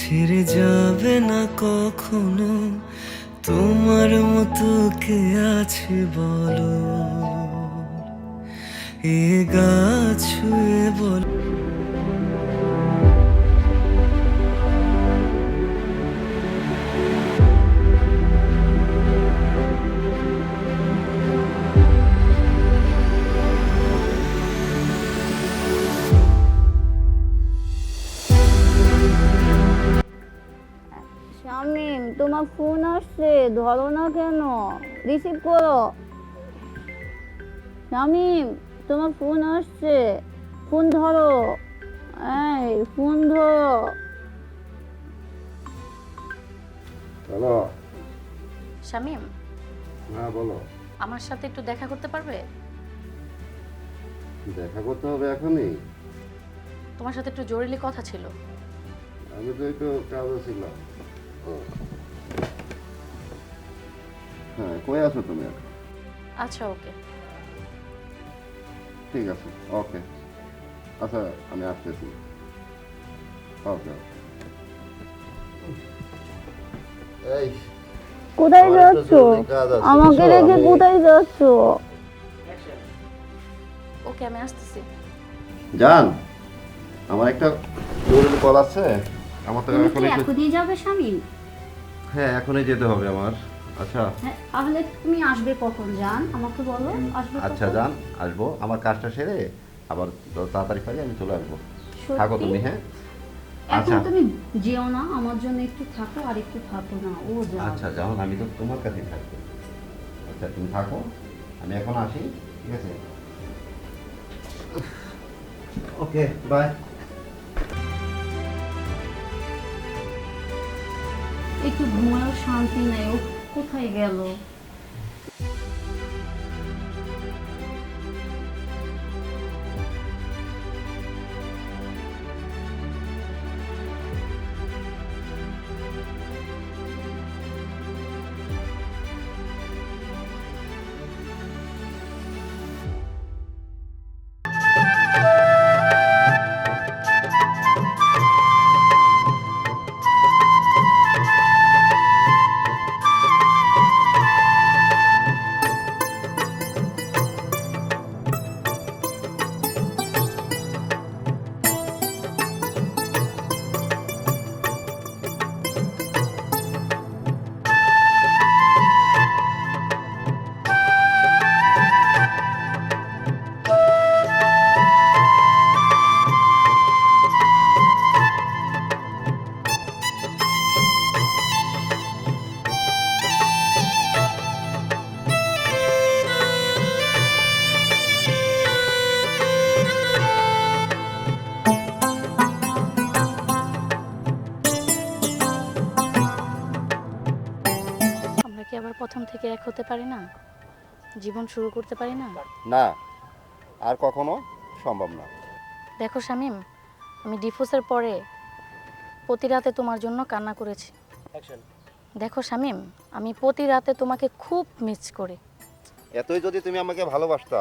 ছেড়ে যাবে না কখনো, তোমার মতো কে আছে বলো, এ গাছ ছুঁয়ে বলো। শামিম, তোমার ফোন আসছে, ধরো না কেন? রিসিভ করো। শামিম, তোমার ফোন আসছে, ফোন ধরো। এই ফোন ধরো। হ্যালো। শামিম, হ্যাঁ বলো। আমার সাথে একটু দেখা করতে পারবে? দেখা করতে হবে এখনই? তোমার সাথে একটু জরুরি কথা ছিল। আমি তো একটু কাজে ছিলাম। হ্যাঁ, কই আছো তুমি এখন? আচ্ছা, ওকে। ঠিক আছে, ওকে। আচ্ছা, আমি আসতেছি। ওকে। এই কোথায় আমার একটু যাচ্ছ? জরুরি কাজ আছে, আমাকে বুঝছো? রেখে কোথায় যাচ্ছ? ওকে, আমি আসতেছি। জান, আমার একটা জরুরি কল আছে। আমার তো তুমি এখন কি একটু, এখনই যাবে শামিম? হ্যাঁ এখনই যেতে হবে আমার। আচ্ছা হ্যাঁ, তাহলে তুমি আসবে কখন জান? আমাকে বলো আসবে আচ্ছা কখন? জান, আসবো। আমার কাজটা সেরে আবার তাড়াতাড়ি পারি আমি চলে আসবো। সত্যি? থাকো তুমি, হ্যাঁ? এখন আচ্ছা তুমি যেও না, আমার জন্য একটু থাকো আর একটু থাকো না, ও যাও। আচ্ছা যাও, আমি তো তোমার কাছেই থাকবো। আচ্ছা তুমি থাকো, আমি এখন আসি, ঠিক আছে? ওকে, বাই। একটু ঘুমায়ও শান্তি নেই, ও কোথায় গেল? আমরা কি আবার প্রথম থেকে এক হতে পারি না? জীবন শুরু করতে পারি না? না, আর কখনো সম্ভব না। দেখো শামিম, আমি ডিভোর্সের পরে প্রতি রাতে তোমার জন্য কান্না করেছি। দেখো শামিম, আমি প্রতি রাতে তোমাকে খুব মিস করি। এতই যদি তুমি আমাকে ভালোবাসতা,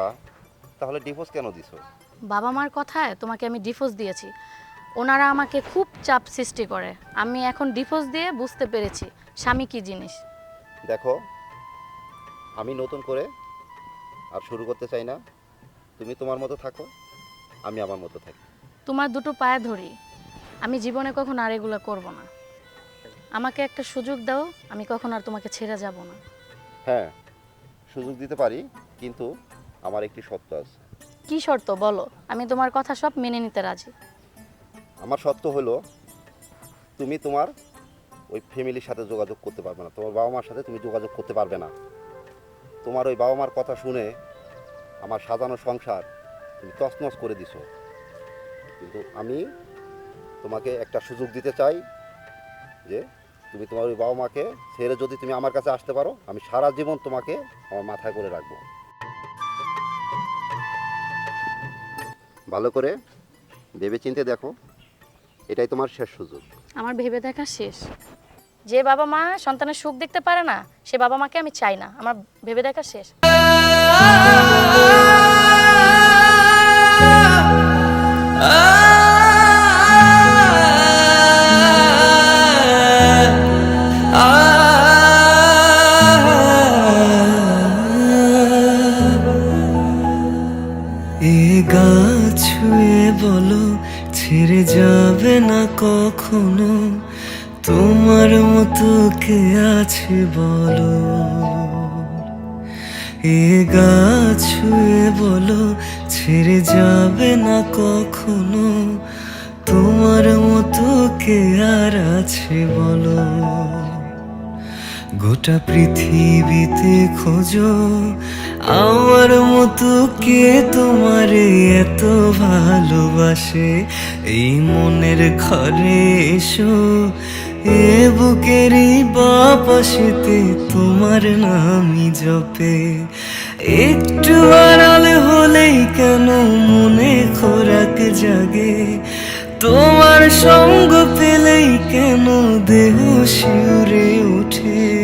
তাহলে ডিভোর্স কেন দিছো? বাবা মার কথায় তোমাকে আমি ডিভোর্স দিয়েছি। ওনারা আমাকে খুব চাপ সৃষ্টি করে। আমি এখন ডিভোর্স দিয়ে বুঝতে পেরেছি স্বামী কী জিনিস। দেখো, আমি নতুন করে আর শুরু করতে চাই না। তুমি তোমার মতো থাকো, আমি আমার মতো থাকি। তোমার দুটো পায়ে ধরি, আমি জীবনে কখন আর এগুলো করব না। আমাকে একটা সুযোগ দাও, আমি কখন আর তোমাকে ছেড়ে যাব না। হ্যাঁ, সুযোগ দিতে পারি, কিন্তু আমার একটি শর্ত আছে। কি শর্ত বলো? আমি তোমার কথা সব মেনে নিতে রাজি। আমার শর্ত হলো, তুমি তোমার ওই ফ্যামিলির সাথে যোগাযোগ করতে পারবে না, তোমার বাবা মার সাথে তুমি যোগাযোগ করতে পারবে না। তোমার ওই বাবা মার কথা শুনে আমার সাজানো সংসার তুমি তছনছ করে দিছো। কিন্তু আমি তোমাকে একটা সুযোগ দিতে চাই যে তুমি তোমার ওই বাবা মাকে ছেড়ে যদি তুমি আমার কাছে আসতে পারো, আমি সারা জীবন তোমাকে আমার মাথায় করে রাখবো। ভালো করে ভেবেচিন্তে দেখো, এটাই তোমার শেষ সুযোগ। আমার ভেবে দেখা শেষ। যে বাবা মা সন্তানের সুখ দেখতে পারে না, সে বাবা মাকে আমি চাই না। আমার ভেবে দেখা শেষ। ছেড়ে যাবে না কখনো, তোমার মতো কে আছে বলো। এ গাছ ছুঁয়ে বলো, ছেড়ে যাবে না কখনো, তোমার মতো কে আর আছে বলো। গোটা পৃথিবীতে খোঁজো, আমার মতো কে তোমারে এত ভালোবাসে। এই মনের ঘরে এসো, এ বুকেরই বাপাশেতে তোমার নামই জপে। একটু আড়াল হলেই কেন মনে খোরাক জাগে, তোমার সঙ্গ পেলেই কেন দেহ শিউরে ওঠে।